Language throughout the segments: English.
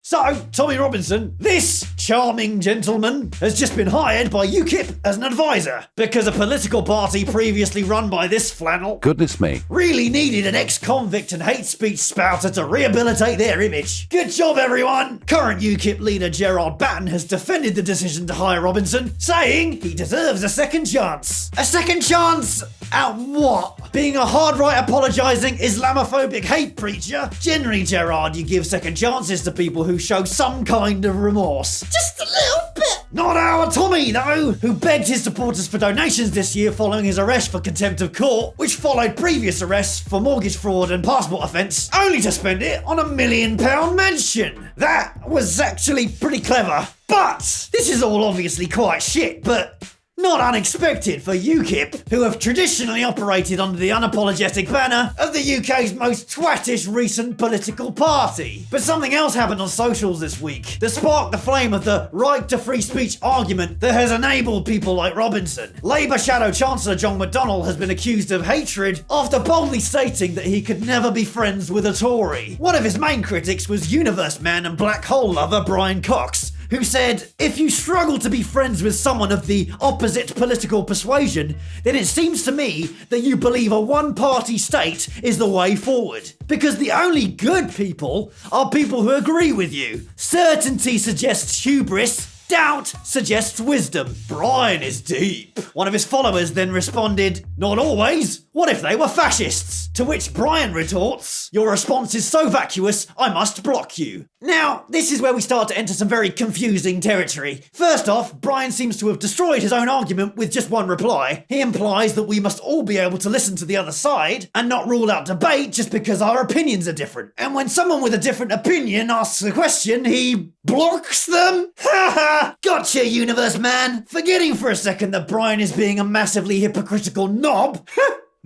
So, Tommy Robinson, this charming gentleman, has just been hired by UKIP as an advisor because a political party previously run by this flannel Goodness me. really needed an ex-convict and hate speech spouter to rehabilitate their image. Good job, everyone! Current UKIP leader Gerard Batten has defended the decision to hire Robinson, saying he deserves a second chance. A second chance at what? Being a hard-right apologising Islamophobic hate preacher? Generally, Gerard, you give second chances to people who show some kind of remorse. Just a little bit. Not our Tommy, though, who begged his supporters for donations this year following his arrest for contempt of court, which followed previous arrests for mortgage fraud and passport offence, only to spend it on £1 million mansion. That was actually pretty clever. But this is all obviously quite shit, but not unexpected for UKIP, who have traditionally operated under the unapologetic banner of the UK's most twattish recent political party. But something else happened on socials this week that sparked the flame of the right to free speech argument that has enabled people like Robinson. Labour Shadow Chancellor John McDonnell has been accused of hatred after boldly stating that he could never be friends with a Tory. One of his main critics was Universe man and black hole lover Brian Cox, who said, if you struggle to be friends with someone of the opposite political persuasion, then it seems to me that you believe a one-party state is the way forward. Because the only good people are people who agree with you. Certainty suggests hubris. Doubt suggests wisdom. Brian is deep. One of his followers then responded, not always. What if they were fascists? To which Brian retorts, your response is so vacuous, I must block you. Now, this is where we start to enter some very confusing territory. First off, Brian seems to have destroyed his own argument with just one reply. He implies that we must all be able to listen to the other side and not rule out debate just because our opinions are different. And when someone with a different opinion asks a question, he blocks them? Haha! Gotcha, Universe man! Forgetting for a second that Brian is being a massively hypocritical knob.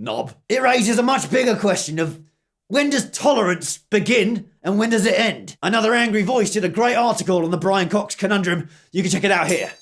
Knob. It raises a much bigger question of when does tolerance begin and when does it end? Another angry voice did a great article on the Brian Cox conundrum. You can check it out here.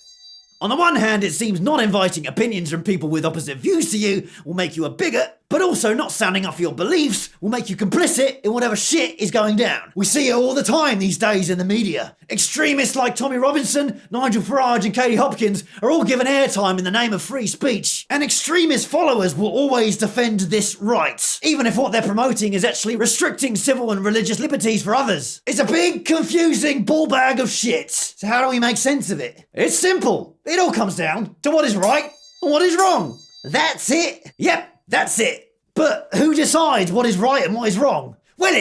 On the one hand, it seems not inviting opinions from people with opposite views to you will make you a bigot, but also not sounding up for your beliefs will make you complicit in whatever shit is going down. We see it all the time these days in the media. Extremists like Tommy Robinson, Nigel Farage and Katie Hopkins are all given airtime in the name of free speech, and extremist followers will always defend this right, even if what they're promoting is actually restricting civil and religious liberties for others. It's a big, confusing ball bag of shit. So how do we make sense of it? It's simple. It all comes down to what is right and what is wrong. That's it. Yep, that's it. But who decides what is right and what is wrong? Well,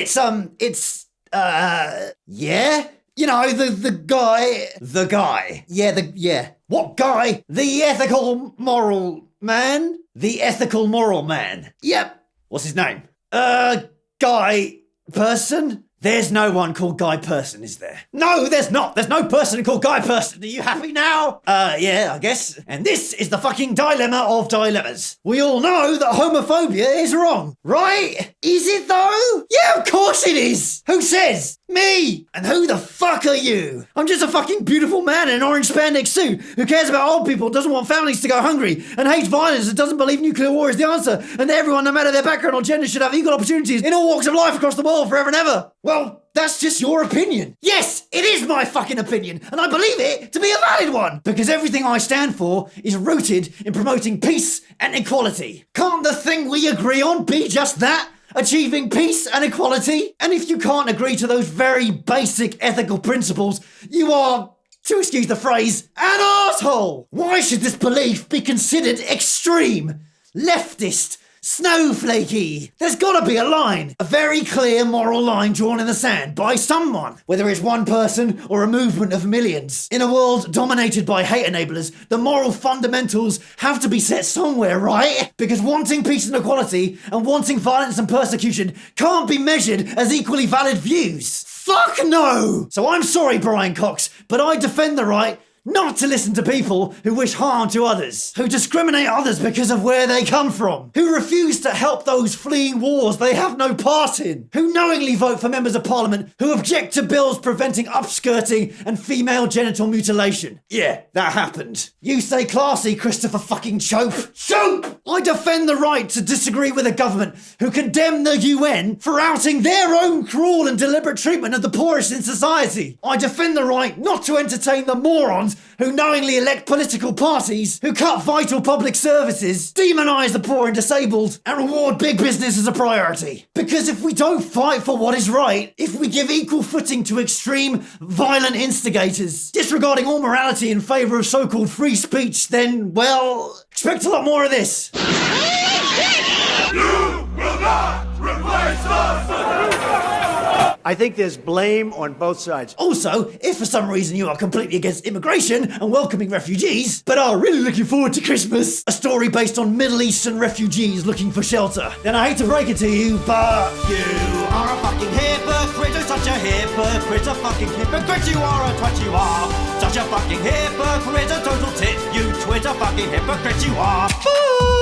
yeah? You know, the guy. Yeah. What guy? The ethical moral man? The ethical moral man. Yep. What's his name? Guy person? There's no one called Guy Person, is there? No, there's not. There's no person called Guy Person. Are you happy now? Yeah, I guess. And this is the fucking dilemma of dilemmas. We all know that homophobia is wrong, right? Is it though? Yeah, of course it is. Who says? Me. And who the fuck are you? I'm just a fucking beautiful man in an orange spandex suit who cares about old people, doesn't want families to go hungry, and hates violence and doesn't believe nuclear war is the answer, and that everyone, no matter their background or gender, should have equal opportunities in all walks of life across the world forever and ever. Well, that's just your opinion. Yes, it is my fucking opinion, and I believe it to be a valid one, because everything I stand for is rooted in promoting peace and equality. Can't the thing we agree on be just that? Achieving peace and equality? And if you can't agree to those very basic ethical principles, you are, to excuse the phrase, an arsehole. Why should this belief be considered extreme, leftist, snowflakey? There's gotta be a line, a very clear moral line drawn in the sand by someone, whether it's one person or a movement of millions. In a world dominated by hate enablers, the moral fundamentals have to be set somewhere, right? Because wanting peace and equality and wanting violence and persecution can't be measured as equally valid views. Fuck no! So I'm sorry, Brian Cox, but I defend the right Not to listen to people who wish harm to others, who discriminate others because of where they come from, who refuse to help those fleeing wars they have no part in, who knowingly vote for members of parliament who object to bills preventing upskirting and female genital mutilation. Yeah, that happened. You stay classy, Christopher fucking Chope. Chope! I defend the right to disagree with a government who condemn the UN for outing their own cruel and deliberate treatment of the poorest in society. I defend the right not to entertain the morons who knowingly elect political parties who cut vital public services, demonise the poor and disabled, and reward big business as a priority. Because if we don't fight for what is right, if we give equal footing to extreme, violent instigators, disregarding all morality in favour of so-called free speech, then, well, expect a lot more of this. You will not replace us! I think there's blame on both sides. Also, if for some reason you are completely against immigration and welcoming refugees, but are really looking forward to Christmas, a story based on Middle Eastern refugees looking for shelter, then I hate to break it to you, but you are a fucking hypocrite, you're such a hypocrite, a fucking hypocrite, you are a twat, you are such a fucking hypocrite, a total tit, you twit, a fucking hypocrite, you are.